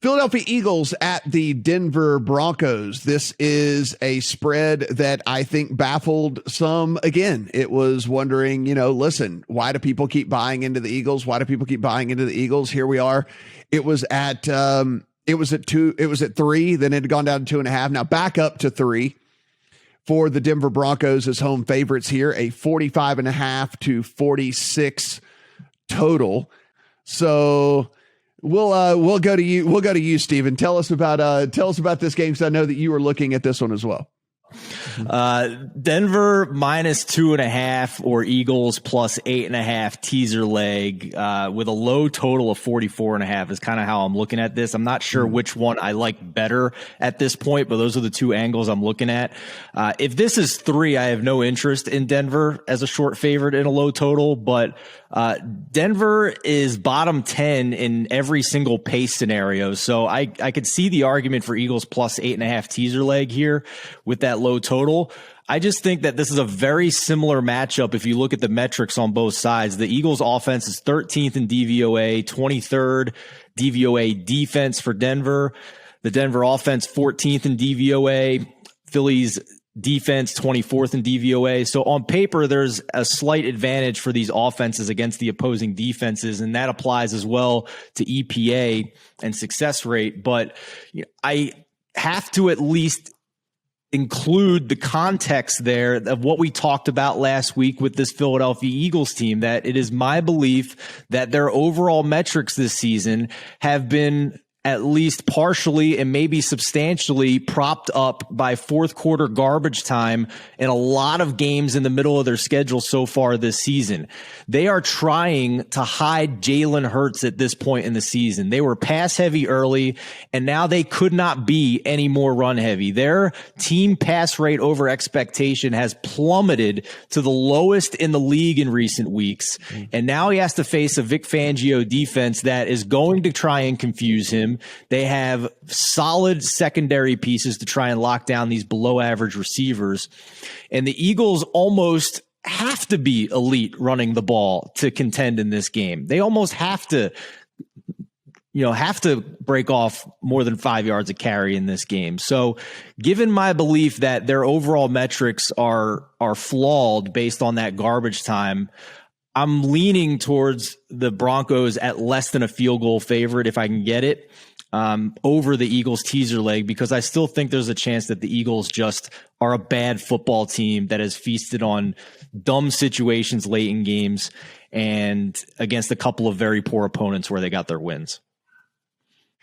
Philadelphia Eagles at the Denver Broncos. This is a spread that I think baffled some. Again, it was wondering, listen, why do people keep buying into the Eagles? Why do people keep buying into the Eagles? Here we are. It was at 3, then it had gone down to 2.5. Now back up to 3 for the Denver Broncos as home favorites here, a 45.5 to 46 total. So we'll go to you. We'll go to you, Steven. Tell us about this game, because I know that you were looking at this one as well. Denver -2.5 or Eagles +8.5 teaser leg with a low total of 44.5 is kind of how I'm looking at this. I'm not sure which one I like better at this point, but those are the two angles I'm looking at. If this is 3, I have no interest in Denver as a short favorite in a low total, but Denver is bottom 10 in every single pace scenario. So I could see the argument for Eagles +8.5 teaser leg here with that low total. I just think that this is a very similar matchup if you look at the metrics on both sides. The Eagles offense is 13th in DVOA, 23rd DVOA defense for Denver. The Denver offense 14th in DVOA. Philly's defense 24th in DVOA. So on paper, there's a slight advantage for these offenses against the opposing defenses, and that applies as well to EPA and success rate. But I have to at least include the context there of what we talked about last week with this Philadelphia Eagles team, that it is my belief that their overall metrics this season have been at least partially and maybe substantially propped up by fourth quarter garbage time in a lot of games in the middle of their schedule so far this season. They are trying to hide Jalen Hurts at this point in the season. They were pass heavy early, and now they could not be any more run heavy. Their team pass rate over expectation has plummeted to the lowest in the league in recent weeks. And now he has to face a Vic Fangio defense that is going to try and confuse him. They have solid secondary pieces to try and lock down these below average receivers. And the Eagles almost have to be elite running the ball to contend in this game. They almost have to break off more than 5 yards a carry in this game. So given my belief that their overall metrics are flawed based on that garbage time, I'm leaning towards the Broncos at less than a field goal favorite if I can get it, over the Eagles teaser leg, because I still think there's a chance that the Eagles just are a bad football team that has feasted on dumb situations late in games and against a couple of very poor opponents where they got their wins.